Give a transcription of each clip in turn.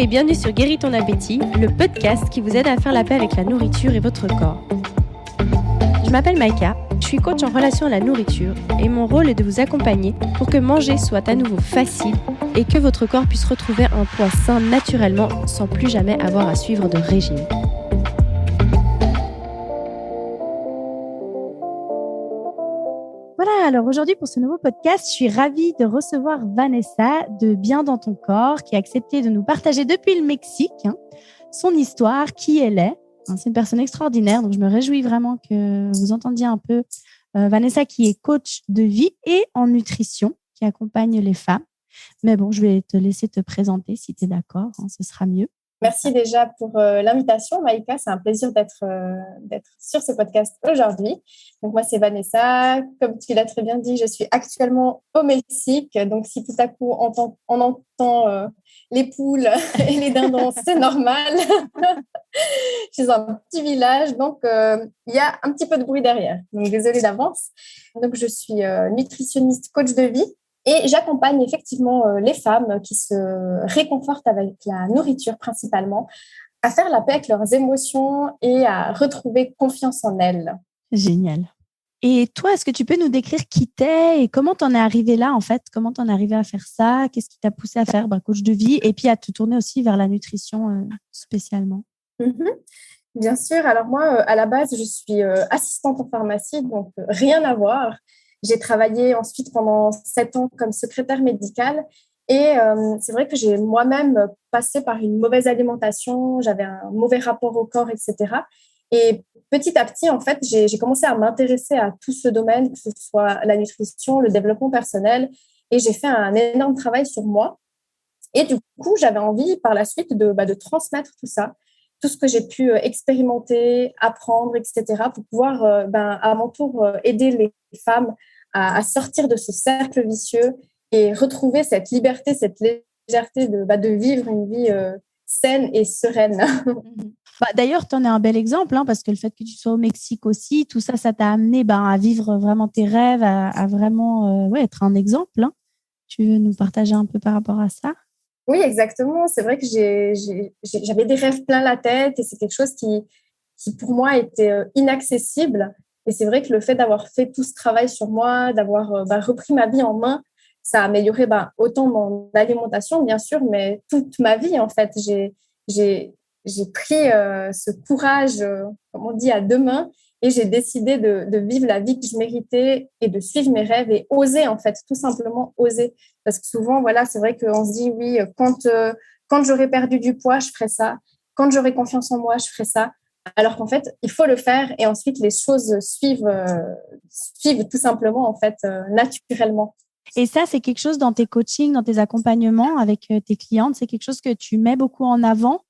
et bienvenue sur Guéris ton appétit, le podcast qui vous aide à faire la paix avec la nourriture et votre corps. Je m'appelle Maïka, je suis coach en relation à la nourriture et mon rôle est de vous accompagner pour que manger soit à nouveau facile et que votre corps puisse retrouver un poids sain naturellement sans plus jamais avoir à suivre de régime. Voilà, alors aujourd'hui pour ce nouveau podcast, je suis ravie de recevoir Vanessa de Bien dans ton corps qui a accepté de nous partager depuis le Mexique son histoire, qui elle est. C'est une personne extraordinaire, donc je me réjouis vraiment que vous entendiez un peu Vanessa qui est coach de vie et en nutrition, qui accompagne les femmes. Mais bon, je vais te laisser te présenter si tu es d'accord, ce sera mieux. Merci déjà pour l'invitation, Maïka. C'est un plaisir d'être sur ce podcast aujourd'hui. Donc, moi, c'est Vanessa. Comme tu l'as très bien dit, je suis actuellement au Mexique. Donc, si tout à coup on entend les poules et les dindons, c'est normal. Je suis dans un petit village, donc il y a un petit peu de bruit derrière. Donc, désolée d'avance. Donc, je suis nutritionniste, coach de vie. Et j'accompagne effectivement les femmes qui se réconfortent avec la nourriture principalement, à faire la paix avec leurs émotions et à retrouver confiance en elles. Génial. Et toi, est-ce que tu peux nous décrire qui t'es et comment t'en es arrivée là en fait? Comment t'en es arrivée à faire ça? Qu'est-ce qui t'a poussé à faire coach de vie et puis à te tourner aussi vers la nutrition spécialement? Bien sûr. Alors moi, à la base, je suis assistante en pharmacie, donc rien à voir. J'ai travaillé ensuite pendant 7 ans comme secrétaire médicale et c'est vrai que j'ai moi-même passé par une mauvaise alimentation, j'avais un mauvais rapport au corps, etc. Et petit à petit, en fait, j'ai commencé à m'intéresser à tout ce domaine, que ce soit la nutrition, le développement personnel, et j'ai fait un énorme travail sur moi. Et du coup, j'avais envie par la suite de transmettre tout ça, tout ce que j'ai pu expérimenter, apprendre, etc., pour pouvoir à mon tour aider les femmes à sortir de ce cercle vicieux et retrouver cette liberté, cette légèreté de vivre une vie saine et sereine. D'ailleurs, tu en es un bel exemple, parce que le fait que tu sois au Mexique aussi, tout ça, ça t'a amené à vivre vraiment tes rêves, à vraiment être un exemple. Tu veux nous partager un peu par rapport à ça? Oui, exactement. C'est vrai que j'avais des rêves plein la tête et c'est quelque chose qui pour moi était inaccessible. Et c'est vrai que le fait d'avoir fait tout ce travail sur moi, d'avoir repris ma vie en main, ça a amélioré autant mon alimentation, bien sûr, mais toute ma vie, en fait. J'ai pris ce courage, comme on dit, à deux mains et j'ai décidé de vivre la vie que je méritais et de suivre mes rêves et oser, en fait, tout simplement oser. Parce que souvent, voilà, c'est vrai qu'on se dit, oui, quand j'aurai perdu du poids, je ferai ça. Quand j'aurai confiance en moi, je ferai ça. Alors qu'en fait, il faut le faire et ensuite les choses suivent tout simplement en fait naturellement. Et ça, c'est quelque chose dans tes coachings, dans tes accompagnements avec tes clientes, c'est quelque chose que tu mets beaucoup en avant.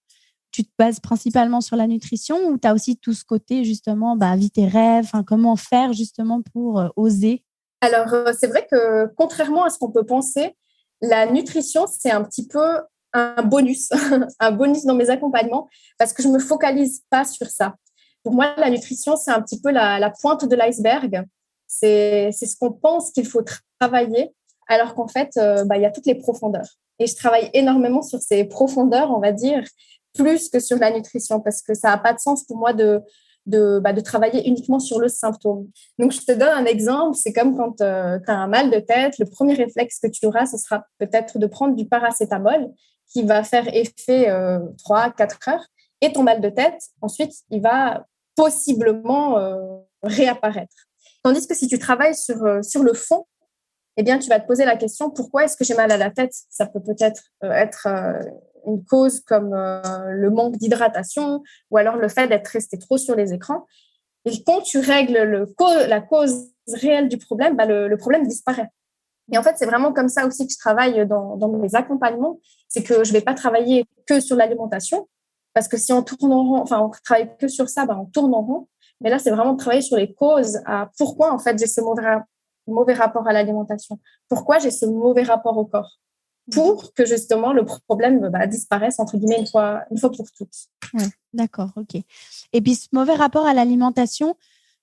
Tu te bases principalement sur la nutrition ou tu as aussi tout ce côté justement, vie tes rêves, comment faire justement pour oser? Alors, c'est vrai que contrairement à ce qu'on peut penser, la nutrition, c'est un petit peu un bonus, un bonus dans mes accompagnements parce que je ne me focalise pas sur ça. Pour moi, la nutrition, c'est un petit peu la pointe de l'iceberg. C'est ce qu'on pense qu'il faut travailler, alors qu'en fait, il y a toutes les profondeurs. Et je travaille énormément sur ces profondeurs, on va dire, plus que sur la nutrition parce que ça n'a pas de sens pour moi de travailler uniquement sur le symptôme. Donc, je te donne un exemple. C'est comme quand tu as un mal de tête, le premier réflexe que tu auras, ce sera peut-être de prendre du paracétamol qui va faire effet 3-4 heures. Et ton mal de tête, ensuite, il va possiblement réapparaître. Tandis que si tu travailles sur le fond, eh bien, tu vas te poser la question, pourquoi est-ce que j'ai mal à la tête? Ça peut peut-être être une cause comme le manque d'hydratation ou alors le fait d'être resté trop sur les écrans. Et quand tu règles la cause réelle du problème, le problème disparaît. Et en fait, c'est vraiment comme ça aussi que je travaille dans mes accompagnements. C'est que je ne vais pas travailler que sur l'alimentation parce que si on tourne en rond, on travaille que sur ça, on tourne en rond. Mais là, c'est vraiment de travailler sur les causes à pourquoi en fait j'ai ce mauvais rapport à l'alimentation, pourquoi j'ai ce mauvais rapport au corps, pour que justement le problème disparaisse entre guillemets une fois pour toutes. Ouais, d'accord, ok. Et puis ce mauvais rapport à l'alimentation,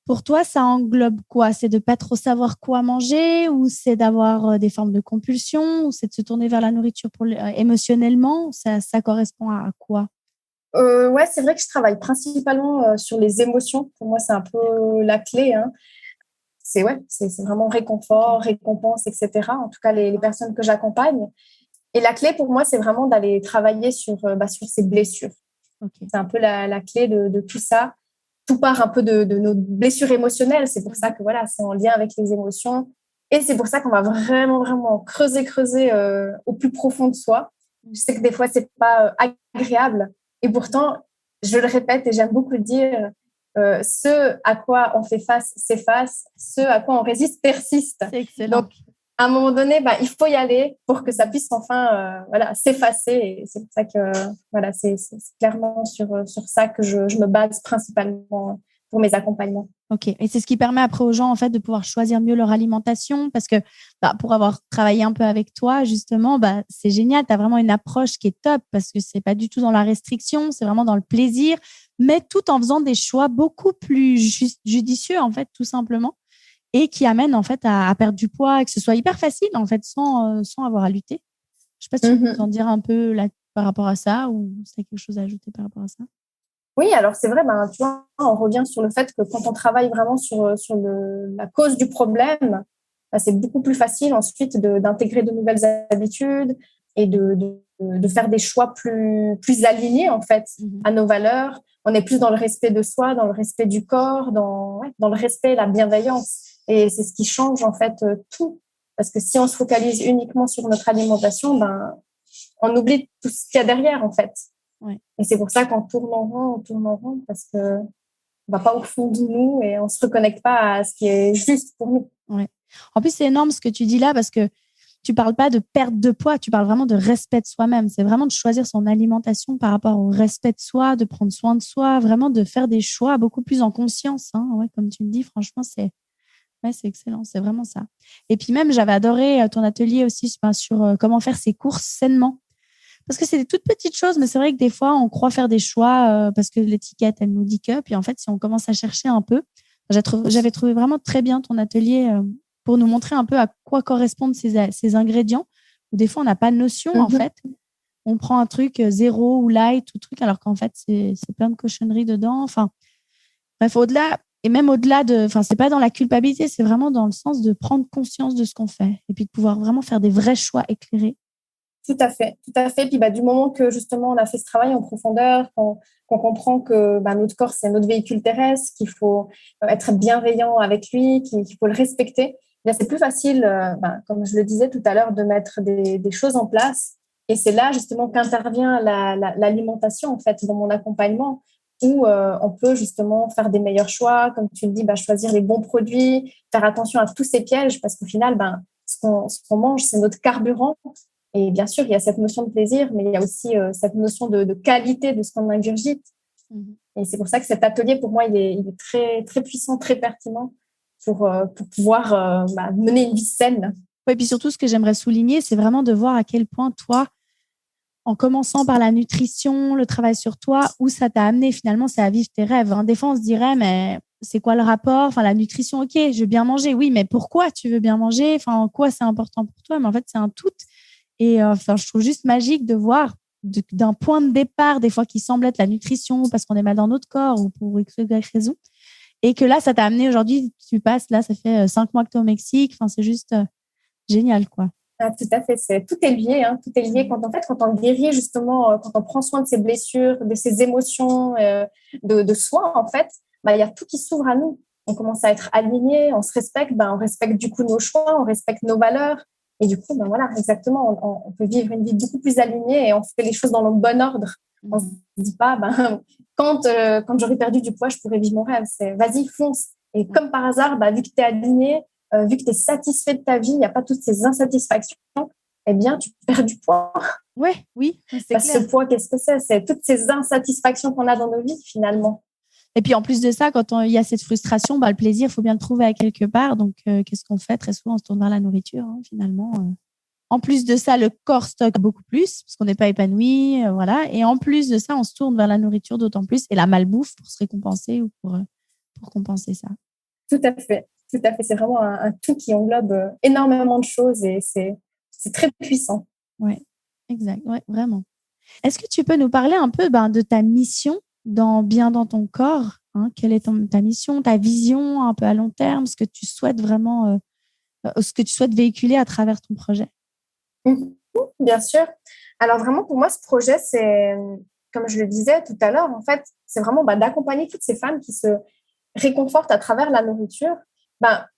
Pour toi, ça englobe quoi? C'est de pas trop savoir quoi manger ou c'est d'avoir des formes de compulsion ou c'est de se tourner vers la nourriture émotionnellement? Ça correspond à quoi? Ouais, c'est vrai que je travaille principalement sur les émotions. Pour moi, c'est un peu la clé, hein. C'est vraiment réconfort, récompense, etc. En tout cas, les personnes que j'accompagne. Et la clé pour moi, c'est vraiment d'aller travailler sur ces blessures. Okay. C'est un peu la clé de tout ça. Tout part un peu de nos blessures émotionnelles. C'est pour ça que voilà, c'est en lien avec les émotions. Et c'est pour ça qu'on va vraiment, vraiment creuser au plus profond de soi. Je sais que des fois, c'est pas agréable. Et pourtant, je le répète et j'aime beaucoup le dire, ce à quoi on fait face s'efface, ce à quoi on résiste persiste. C'est excellent. Donc, à un moment donné, il faut y aller pour que ça puisse enfin s'effacer. Et c'est pour ça que c'est clairement sur ça que je me base principalement pour mes accompagnements. Ok. Et c'est ce qui permet après aux gens en fait de pouvoir choisir mieux leur alimentation parce que pour avoir travaillé un peu avec toi justement, c'est génial. Tu as vraiment une approche qui est top parce que c'est pas du tout dans la restriction, c'est vraiment dans le plaisir, mais tout en faisant des choix beaucoup plus judicieux en fait, tout simplement. Et qui amène en fait à perdre du poids et que ce soit hyper facile en fait sans avoir à lutter. Je sais pas si tu peux en dire un peu là, par rapport à ça ou si tu as quelque chose à ajouter par rapport à ça. Oui, alors c'est vrai, tu vois, on revient sur le fait que quand on travaille vraiment sur la cause du problème, c'est beaucoup plus facile ensuite d'intégrer de nouvelles habitudes et de faire des choix plus alignés en fait à nos valeurs. On est plus dans le respect de soi, dans le respect du corps, dans le respect et la bienveillance. Et c'est ce qui change en fait tout. Parce que si on se focalise uniquement sur notre alimentation, on oublie tout ce qu'il y a derrière en fait. Ouais. Et c'est pour ça qu'on tourne en rond parce que on va pas au fond de nous et on se reconnecte pas à ce qui est juste pour nous. Ouais. En plus, c'est énorme ce que tu dis là parce que tu parles pas de perte de poids, tu parles vraiment de respect de soi-même. C'est vraiment de choisir son alimentation par rapport au respect de soi, de prendre soin de soi, vraiment de faire des choix beaucoup plus en conscience. Hein. Ouais, comme tu le dis, franchement, c'est excellent. C'est vraiment ça. Et puis même, j'avais adoré ton atelier aussi sur comment faire ses courses sainement. Parce que c'est des toutes petites choses, mais c'est vrai que des fois, on croit faire des choix parce que l'étiquette, elle nous dit que. Puis en fait, si on commence à chercher un peu, j'avais trouvé vraiment très bien ton atelier pour nous montrer un peu à quoi correspondent ces ingrédients. Où des fois, on n'a pas de notion, en fait. On prend un truc zéro ou light ou truc, alors qu'en fait, c'est plein de cochonneries dedans. Enfin, bref, au-delà, et même au-delà c'est pas dans la culpabilité, c'est vraiment dans le sens de prendre conscience de ce qu'on fait et puis de pouvoir vraiment faire des vrais choix éclairés. Tout à fait, tout à fait. Puis du moment que justement on a fait ce travail en profondeur, qu'on comprend que notre corps c'est notre véhicule terrestre, qu'il faut être bienveillant avec lui, qu'il faut le respecter, c'est plus facile, comme je le disais tout à l'heure, de mettre des choses en place. Et c'est là justement qu'intervient l'alimentation en fait dans mon accompagnement, où on peut justement faire des meilleurs choix, comme tu le dis, choisir les bons produits, faire attention à tous ces pièges, parce qu'au final, ce qu'on mange, c'est notre carburant. Et bien sûr, il y a cette notion de plaisir, mais il y a aussi cette notion de qualité de ce qu'on ingurgite. Et c'est pour ça que cet atelier, pour moi, il est très, très puissant, très pertinent pour pouvoir mener une vie saine. Oui, et puis surtout, ce que j'aimerais souligner, c'est vraiment de voir à quel point toi, en commençant par la nutrition, le travail sur toi, où ça t'a amené finalement, c'est à vivre tes rêves. Des fois, on se dirait, mais c'est quoi le rapport? Enfin, la nutrition, ok, je veux bien manger. Oui, mais pourquoi tu veux bien manger? Enfin, en quoi c'est important pour toi? Mais en fait, c'est un tout. Et je trouve juste magique de voir d'un point de départ, des fois qui semble être la nutrition parce qu'on est mal dans notre corps ou pour X raison. Et que là, ça t'a amené aujourd'hui, tu passes, là, ça fait 5 mois que tu es au Mexique. Enfin, c'est juste génial, quoi. Ah, tout à fait, tout est lié, hein, tout est lié. Quand on guérit justement, quand on prend soin de ses blessures, de ses émotions, de soi, en fait, il y a tout qui s'ouvre à nous. On commence à être aligné, on se respecte, on respecte du coup nos choix, on respecte nos valeurs. Et du coup, voilà, exactement, on peut vivre une vie beaucoup plus alignée et on fait les choses dans le bon ordre. On ne se dit pas, quand j'aurai perdu du poids, je pourrais vivre mon rêve. C'est vas-y, fonce. Et comme par hasard, vu que tu es aligné, vu que tu es satisfait de ta vie, il n'y a pas toutes ces insatisfactions, eh bien, tu perds du poids. Oui, c'est clair. Ce poids, qu'est-ce que c'est? C'est toutes ces insatisfactions qu'on a dans nos vies, finalement. Et puis, en plus de ça, quand il y a cette frustration, le plaisir, il faut bien le trouver à quelque part. Donc, qu'est-ce qu'on fait? Très souvent, on se tourne vers la nourriture, finalement. En plus de ça, le corps stocke beaucoup plus parce qu'on n'est pas épanoui. Voilà. Et en plus de ça, on se tourne vers la nourriture d'autant plus et la malbouffe pour se récompenser ou pour compenser ça. Tout à fait. Tout à fait. C'est vraiment un tout qui englobe énormément de choses et c'est très puissant. Oui, exact. Ouais, vraiment. Est-ce que tu peux nous parler un peu de ta mission Bien dans ton corps, hein? Quelle est ta mission, ta vision un peu à long terme, ce que tu souhaites vraiment, ce que tu souhaites véhiculer à travers ton projet? Bien sûr. Alors vraiment, pour moi, ce projet, c'est, comme je le disais tout à l'heure, en fait, c'est vraiment d'accompagner toutes ces femmes qui se réconfortent à travers la nourriture,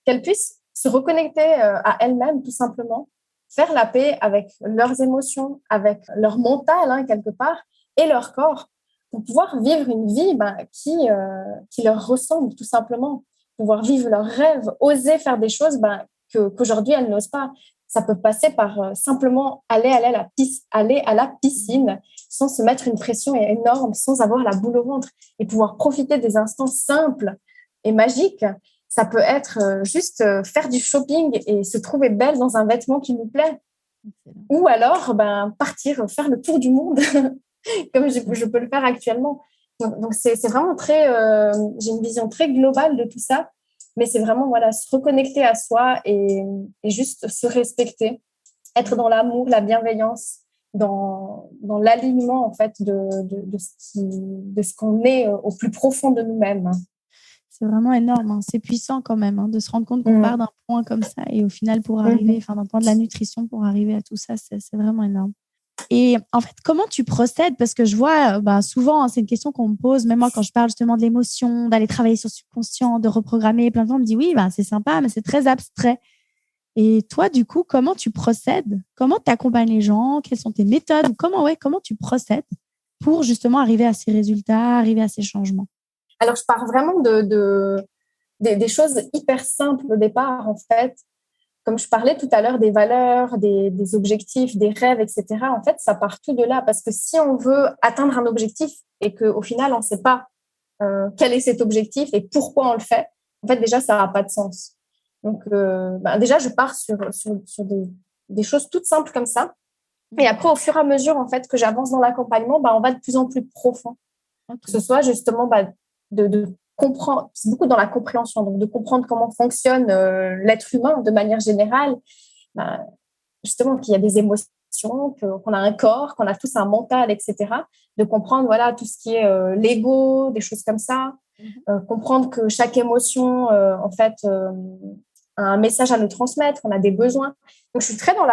qu'elles puissent se reconnecter à elles-mêmes, tout simplement, faire la paix avec leurs émotions, avec leur mental, hein, quelque part, et leur corps, pour pouvoir vivre une vie qui leur ressemble, tout simplement, pouvoir vivre leurs rêves, oser faire des choses qu'aujourd'hui, elles n'osent pas. Ça peut passer par simplement aller à la piscine sans se mettre une pression énorme, sans avoir la boule au ventre et pouvoir profiter des instants simples et magiques. Ça peut être juste faire du shopping et se trouver belle dans un vêtement qui nous plaît. Ou alors partir faire le tour du monde comme je peux le faire actuellement. Donc c'est vraiment j'ai une vision très globale de tout ça. Mais c'est vraiment se reconnecter à soi et juste se respecter, être dans l'amour, la bienveillance, dans l'alignement en fait de ce qu'on est au plus profond de nous-mêmes. C'est vraiment énorme, hein. C'est puissant quand même, hein, de se rendre compte qu'on part d'un point comme ça et au final pour arriver, d'un point de la nutrition pour arriver à tout ça, c'est vraiment énorme. Et en fait, comment tu procèdes? Parce que je vois souvent, hein, c'est une question qu'on me pose, même moi quand je parle justement de l'émotion, d'aller travailler sur le subconscient, de reprogrammer, plein de gens me disent oui, c'est sympa, mais c'est très abstrait. Et toi, du coup, comment tu procèdes? Comment tu accompagnes les gens? Quelles sont tes méthodes? Comment tu procèdes pour justement arriver à ces résultats, arriver à ces changements? Alors, je pars vraiment des choses hyper simples au départ, en fait. Comme je parlais tout à l'heure des valeurs, des objectifs, des rêves, etc., en fait, ça part tout de là. Parce que si on veut atteindre un objectif et qu'au final, on ne sait pas quel est cet objectif et pourquoi on le fait, en fait, déjà, ça n'a pas de sens. Donc, déjà, je pars sur des choses toutes simples comme ça. Et après, au fur et à mesure, en fait, que j'avance dans l'accompagnement, on va de plus en plus profond. Okay. Que ce soit justement de comprendre, c'est beaucoup dans la compréhension, donc de comprendre comment fonctionne l'être humain de manière générale, justement qu'il y a des émotions, qu'on a un corps, qu'on a tous un mental, etc. De comprendre tout ce qui est l'ego, des choses comme ça, comprendre que chaque émotion, en fait, a un message à nous transmettre, on a des besoins. Donc, je suis très dans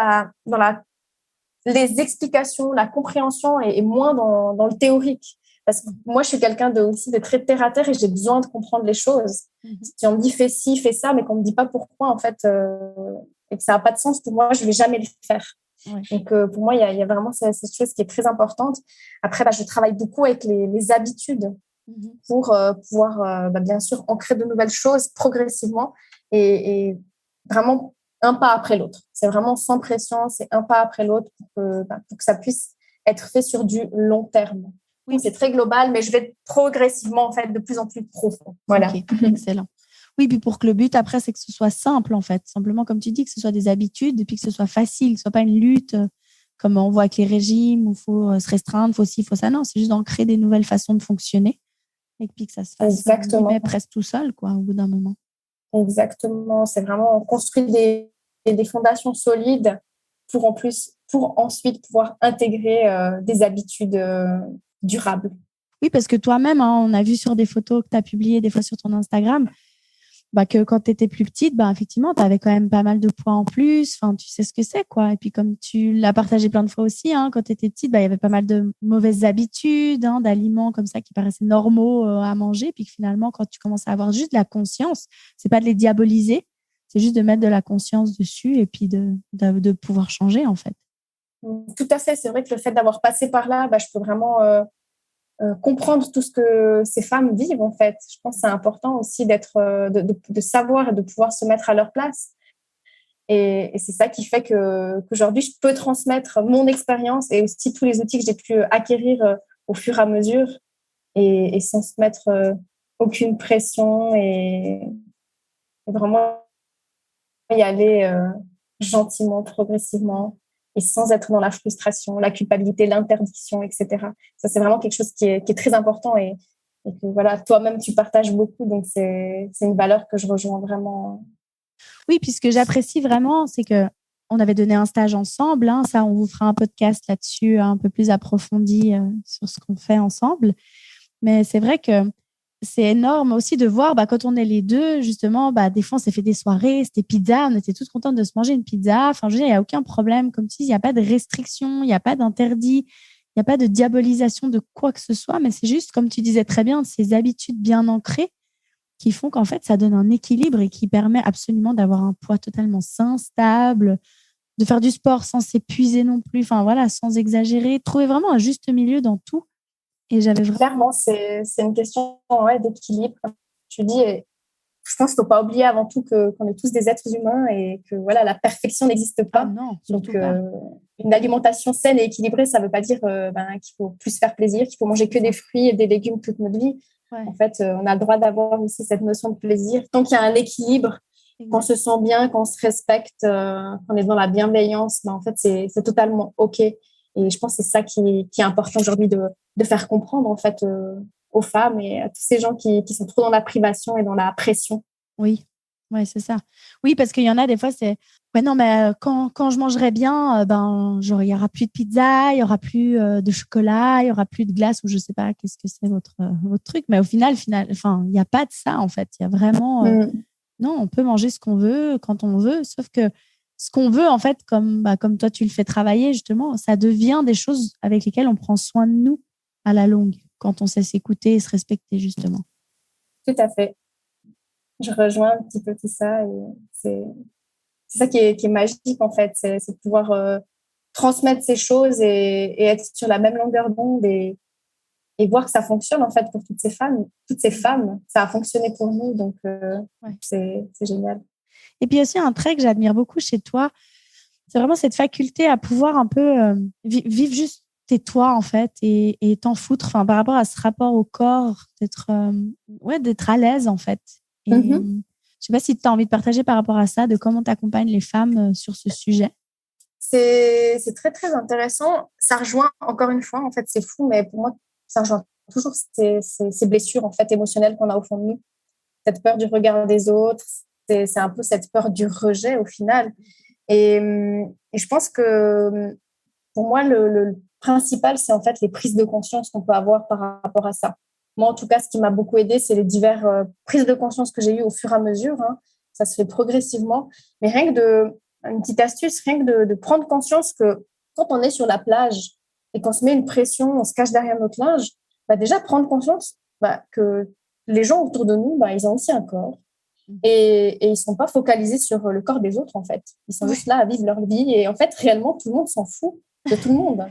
les explications, la compréhension et moins dans le théorique. Parce que moi, je suis quelqu'un aussi de très terre à terre et j'ai besoin de comprendre les choses. Si on me dit fais ci, fais ça, mais qu'on ne me dit pas pourquoi, en fait, et que ça n'a pas de sens, pour moi, je ne vais jamais le faire. Ouais. Donc, pour moi, il y a vraiment cette chose qui est très importante. Après, je travaille beaucoup avec les habitudes pour pouvoir, bien sûr, ancrer de nouvelles choses progressivement et vraiment un pas après l'autre. C'est vraiment sans pression, c'est un pas après l'autre pour que ça puisse être fait sur du long terme. Oui, c'est très global, mais je vais progressivement, en fait, de plus en plus profond. Voilà. Okay, excellent. Oui, puis pour que le but, après, c'est que ce soit simple, en fait. Simplement, comme tu dis, que ce soit des habitudes et puis que ce soit facile, que ce ne soit pas une lutte comme on voit avec les régimes où il faut se restreindre, il faut ci, il faut ça. Non, c'est juste d'ancrer des nouvelles façons de fonctionner et puis que ça se fasse presque tout seul, quoi, au bout d'un moment. Exactement. C'est vraiment construire des fondations solides pour ensuite pouvoir intégrer des habitudes durables. Oui, parce que toi-même, hein, on a vu sur des photos que tu as publiées des fois sur ton Instagram, que quand tu étais plus petite, effectivement, tu avais quand même pas mal de poids en plus. Enfin, tu sais ce que c'est, quoi. Et puis, comme tu l'as partagé plein de fois aussi, hein, quand tu étais petite, il y avait pas mal de mauvaises habitudes, hein, d'aliments comme ça qui paraissaient normaux à manger. Puis que finalement, quand tu commences à avoir juste de la conscience, c'est pas de les diaboliser, c'est juste de mettre de la conscience dessus et puis de pouvoir changer, en fait. Tout à fait. C'est vrai que le fait d'avoir passé par là, je peux vraiment comprendre tout ce que ces femmes vivent, en fait. Je pense que c'est important aussi de savoir et de pouvoir se mettre à leur place. Et c'est ça qui fait qu'aujourd'hui, je peux transmettre mon expérience et aussi tous les outils que j'ai pu acquérir au fur et à mesure et sans se mettre aucune pression et vraiment y aller gentiment, progressivement et sans être dans la frustration, la culpabilité, l'interdiction, etc. Ça, c'est vraiment quelque chose qui est très important et et que voilà, toi-même, tu partages beaucoup. Donc, c'est une valeur que je rejoins vraiment. Oui, puis ce que j'apprécie vraiment, c'est que on avait donné un stage ensemble. Hein, ça, on vous fera un podcast là-dessus un peu plus approfondi sur ce qu'on fait ensemble. Mais c'est vrai que c'est énorme aussi de voir quand on est les deux, justement, des fois, on s'est fait des soirées, c'était pizza, on était toutes contentes de se manger une pizza. Enfin, je veux dire, il n'y a aucun problème. Comme tu dis, il n'y a pas de restriction, il n'y a pas d'interdit, il n'y a pas de diabolisation de quoi que ce soit. Mais c'est juste, comme tu disais très bien, ces habitudes bien ancrées qui font qu'en fait, ça donne un équilibre et qui permet absolument d'avoir un poids totalement sain, stable, de faire du sport sans s'épuiser non plus, enfin voilà, sans exagérer, trouver vraiment un juste milieu dans tout. Et j'avais vraiment... Clairement, c'est une question d'équilibre, comme tu dis. Et je pense qu'il ne faut pas oublier avant tout qu'on est tous des êtres humains et que voilà, la perfection n'existe pas. Ah non, donc, pas. Une alimentation saine et équilibrée, ça ne veut pas dire qu'il faut plus faire plaisir, qu'il faut manger que des fruits et des légumes toute notre vie. Ouais. En fait, on a le droit d'avoir aussi cette notion de plaisir. Tant qu'il y a un équilibre, qu'on se sent bien, qu'on se respecte, qu'on est dans la bienveillance, en fait, c'est totalement OK. Et je pense que c'est ça qui est important aujourd'hui de faire comprendre, en fait, aux femmes et à tous ces gens qui sont trop dans la privation et dans la pression. Oui, ouais, c'est ça. Oui, parce qu'il y en a des fois, c'est ouais, non, mais quand je mangerai bien, genre, il n'y aura plus de pizza, il n'y aura plus de chocolat, il n'y aura plus de glace ou je ne sais pas qu'est-ce que c'est votre truc. Mais au final, il n'y a pas de ça, en fait. Il y a vraiment... non, on peut manger ce qu'on veut quand on veut, sauf que ce qu'on veut, en fait, comme toi, tu le fais travailler, justement, ça devient des choses avec lesquelles on prend soin de nous à la longue, quand on sait s'écouter et se respecter, justement. Tout à fait. Je rejoins un petit peu tout ça. Et c'est ça qui est magique, en fait. C'est de pouvoir transmettre ces choses et être sur la même longueur d'onde et voir que ça fonctionne, en fait, pour toutes ces femmes. Toutes ces femmes, ça a fonctionné pour nous. Donc, c'est génial. Et puis aussi, un trait que j'admire beaucoup chez toi, c'est vraiment cette faculté à pouvoir un peu vivre juste tes toi, en fait, et t'en foutre par rapport à ce rapport au corps, d'être à l'aise, en fait. Et, je ne sais pas si tu as envie de partager par rapport à ça, de comment tu accompagnes les femmes sur ce sujet. C'est très, très intéressant. Ça rejoint, encore une fois, en fait, c'est fou, mais pour moi, ça rejoint toujours ces blessures, en fait, émotionnelles qu'on a au fond de nous. Cette peur du regard des autres, c'est un peu cette peur du rejet, au final. Et je pense que, pour moi, le principal, c'est en fait les prises de conscience qu'on peut avoir par rapport à ça. Moi, en tout cas, ce qui m'a beaucoup aidée, c'est les diverses prises de conscience que j'ai eues au fur et à mesure. Hein. Ça se fait progressivement. Mais rien que une petite astuce, rien que de prendre conscience que quand on est sur la plage et qu'on se met une pression, on se cache derrière notre linge, déjà prendre conscience que les gens autour de nous, ils ont aussi un corps. Et ils ne sont pas focalisés sur le corps des autres, en fait. Ils sont juste là à vivre leur vie. Et en fait, réellement, tout le monde s'en fout de tout le monde.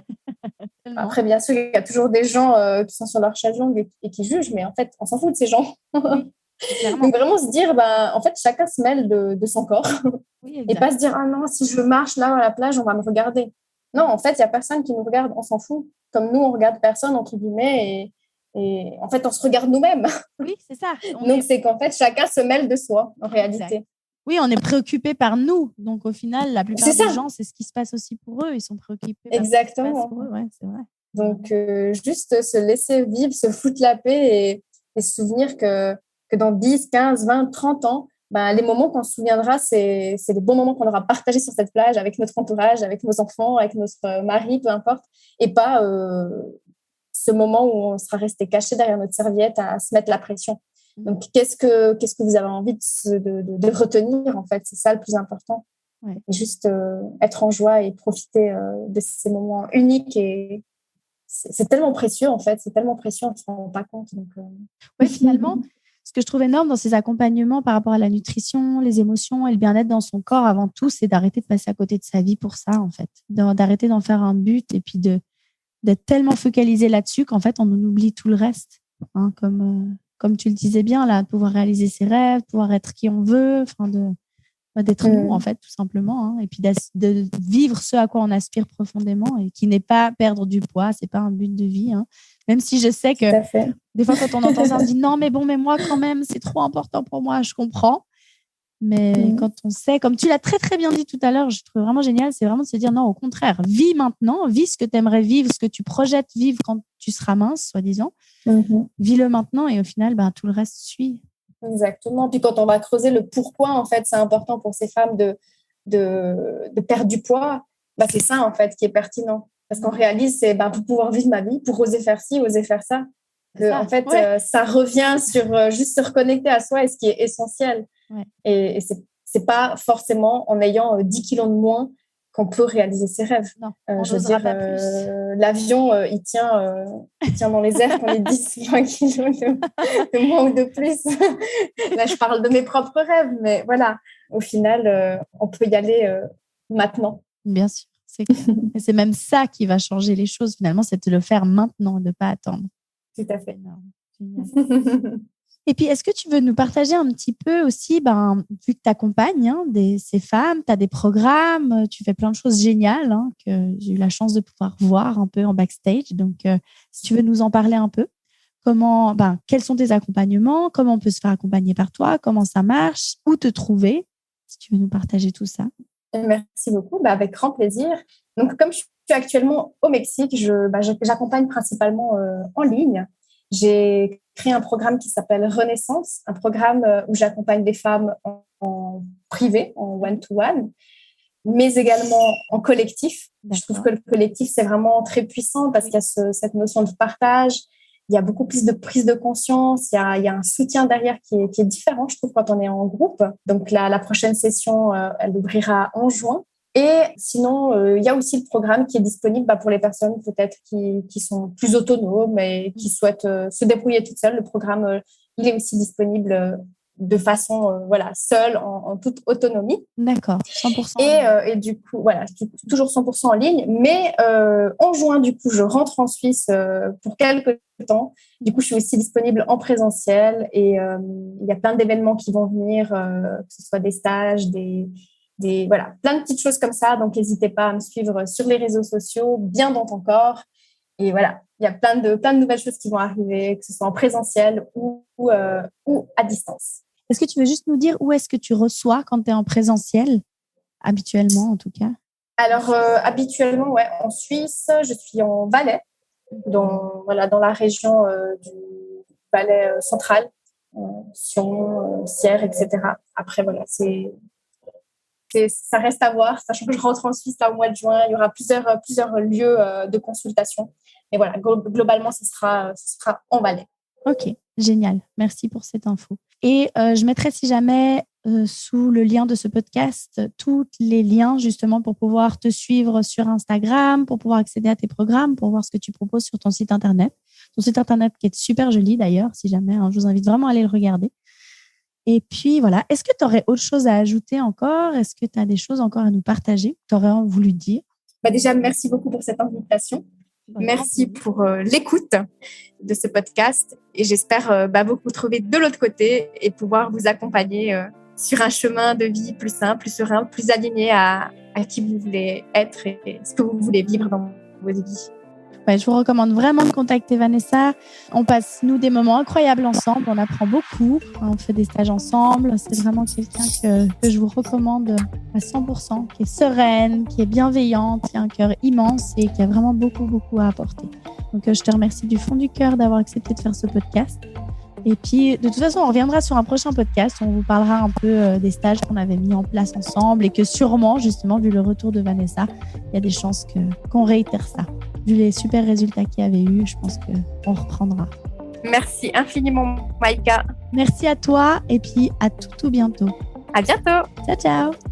Après, bien sûr, il y a toujours des gens qui sont sur leur chaise longue et qui jugent, mais en fait, on s'en fout de ces gens. Oui, donc, vraiment se dire, en fait, chacun se mêle de son corps. Oui, et pas se dire, ah non, si je marche là à la plage, on va me regarder. Non, en fait, il n'y a personne qui nous regarde, on s'en fout. Comme nous, on regarde personne, entre guillemets, et en fait, on se regarde nous-mêmes. Oui, c'est ça. Donc, c'est qu'en fait, chacun se mêle de soi, en réalité. Exact. Oui, on est préoccupé par nous. Donc, au final, la plupart des gens, c'est ce qui se passe aussi pour eux. Ils sont préoccupés par ce qui se passe pour eux. Ouais, c'est vrai. Donc, juste se laisser vivre, se foutre la paix et se souvenir que dans 10, 15, 20, 30 ans, les moments qu'on se souviendra, c'est les bons moments qu'on aura partagés sur cette plage avec notre entourage, avec nos enfants, avec notre mari, peu importe, et pas ce moment où on sera resté caché derrière notre serviette à se mettre la pression. Donc, qu'est-ce que vous avez envie de retenir, en fait? C'est ça le plus important. Ouais. Et juste être en joie et profiter de ces moments uniques. Et c'est tellement précieux, en fait. C'est tellement précieux, on ne se rend pas compte. Donc, oui, finalement, ce que je trouve énorme dans ces accompagnements par rapport à la nutrition, les émotions et le bien-être dans son corps, avant tout, c'est d'arrêter de passer à côté de sa vie pour ça, en fait. D'arrêter d'en faire un but et puis d'être tellement focalisé là-dessus qu'en fait, on en oublie tout le reste. Hein, comme tu le disais bien, là, de pouvoir réaliser ses rêves, de pouvoir être qui on veut, d'être nous, en fait, tout simplement. Hein, et puis de vivre ce à quoi on aspire profondément et qui n'est pas perdre du poids, c'est pas un but de vie. Hein. Même si je sais que des fois, quand on entend ça, on se dit non, mais moi, quand même, c'est trop important pour moi, je comprends. Mais quand on sait, comme tu l'as très, très bien dit tout à l'heure, je trouve vraiment génial, c'est vraiment de se dire non, au contraire, vis maintenant, vis ce que tu aimerais vivre, ce que tu projettes vivre quand tu seras mince, soi-disant. Vis-le maintenant et au final, tout le reste suit. Exactement. Puis quand on va creuser le pourquoi, en fait, c'est important pour ces femmes de perdre du poids, c'est ça, en fait, qui est pertinent. Parce qu'on réalise, c'est pour pouvoir vivre ma vie, pour oser faire ci, oser faire ça. En fait, ça revient sur juste se reconnecter à soi et ce qui est essentiel. Ouais. Et c'est pas forcément en ayant 10 kilos de moins qu'on peut réaliser ses rêves. Non, je veux dire, l'avion, il tient dans les airs qu'on ait 10, 20 kilos de moins ou de plus. Là, je parle de mes propres rêves, mais voilà, au final, on peut y aller maintenant. Bien sûr, c'est clair. Et c'est même ça qui va changer les choses, finalement, c'est de le faire maintenant, de ne pas attendre. Tout à fait. Génial. Et puis, est-ce que tu veux nous partager un petit peu aussi, vu que tu accompagnes ces femmes, tu as des programmes, tu fais plein de choses géniales que j'ai eu la chance de pouvoir voir un peu en backstage. Donc, si tu veux nous en parler un peu, quels sont tes accompagnements, comment on peut se faire accompagner par toi, comment ça marche, où te trouver, si tu veux nous partager tout ça. Merci beaucoup, avec grand plaisir. Donc, comme je suis actuellement au Mexique, j'accompagne principalement en ligne. J'ai créé un programme qui s'appelle Renaissance, un programme où j'accompagne des femmes en privé, en one-to-one, mais également en collectif. D'accord. Je trouve que le collectif, c'est vraiment très puissant parce qu'il y a cette notion de partage, il y a beaucoup plus de prise de conscience, il y a un soutien derrière qui est différent, je trouve, quand on est en groupe. Donc, la prochaine session, elle ouvrira en juin. Et sinon, il y a aussi le programme qui est disponible pour les personnes peut-être qui sont plus autonomes et qui souhaitent se débrouiller toutes seules. Le programme, il est aussi disponible de façon seule, en toute autonomie. D'accord, 100%. Et du coup, toujours 100% en ligne. Mais en juin, du coup, je rentre en Suisse pour quelques temps. Du coup, je suis aussi disponible en présentiel et il y a plein d'événements qui vont venir, que ce soit des stages, plein de petites choses comme ça. Donc, n'hésitez pas à me suivre sur les réseaux sociaux, bien dans ton corps. Et voilà, il y a plein de nouvelles choses qui vont arriver, que ce soit en présentiel ou à distance. Est-ce que tu veux juste nous dire où est-ce que tu reçois quand tu es en présentiel, habituellement en tout cas? Alors, habituellement, en Suisse, je suis en Valais, dans la région du Valais central, Sion, Sierre, etc. Après, ça reste à voir, sachant que je rentre en Suisse là au mois de juin. Il y aura plusieurs lieux de consultation. Mais voilà, globalement, ce sera en Valais. Ok, génial. Merci pour cette info. Et je mettrai, si jamais, sous le lien de ce podcast, tous les liens justement pour pouvoir te suivre sur Instagram, pour pouvoir accéder à tes programmes, pour voir ce que tu proposes sur ton site internet. Ton site internet qui est super joli d'ailleurs, si jamais, je vous invite vraiment à aller le regarder. Et puis voilà, est-ce que tu aurais autre chose à ajouter encore? Est-ce que tu as des choses encore à nous partager que tu aurais voulu dire? Déjà, merci beaucoup pour cette invitation. Merci pour l'écoute de ce podcast et j'espère vous retrouver de l'autre côté et pouvoir vous accompagner sur un chemin de vie plus simple, plus serein, plus aligné à qui vous voulez être et ce que vous voulez vivre dans votre vie. Je vous recommande vraiment de contacter Vanessa. On passe, nous, des moments incroyables ensemble. On apprend beaucoup. On fait des stages ensemble. C'est vraiment quelqu'un que je vous recommande à 100%, qui est sereine, qui est bienveillante, qui a un cœur immense et qui a vraiment beaucoup, beaucoup à apporter. Donc, je te remercie du fond du cœur d'avoir accepté de faire ce podcast. Et puis, de toute façon, on reviendra sur un prochain podcast. On vous parlera un peu des stages qu'on avait mis en place ensemble et que sûrement, justement, vu le retour de Vanessa, il y a des chances qu'on réitère ça. Vu les super résultats qu'il y avait eu, je pense qu'on reprendra. Merci infiniment, Maïka. Merci à toi et puis à tout bientôt. À bientôt. Ciao, ciao.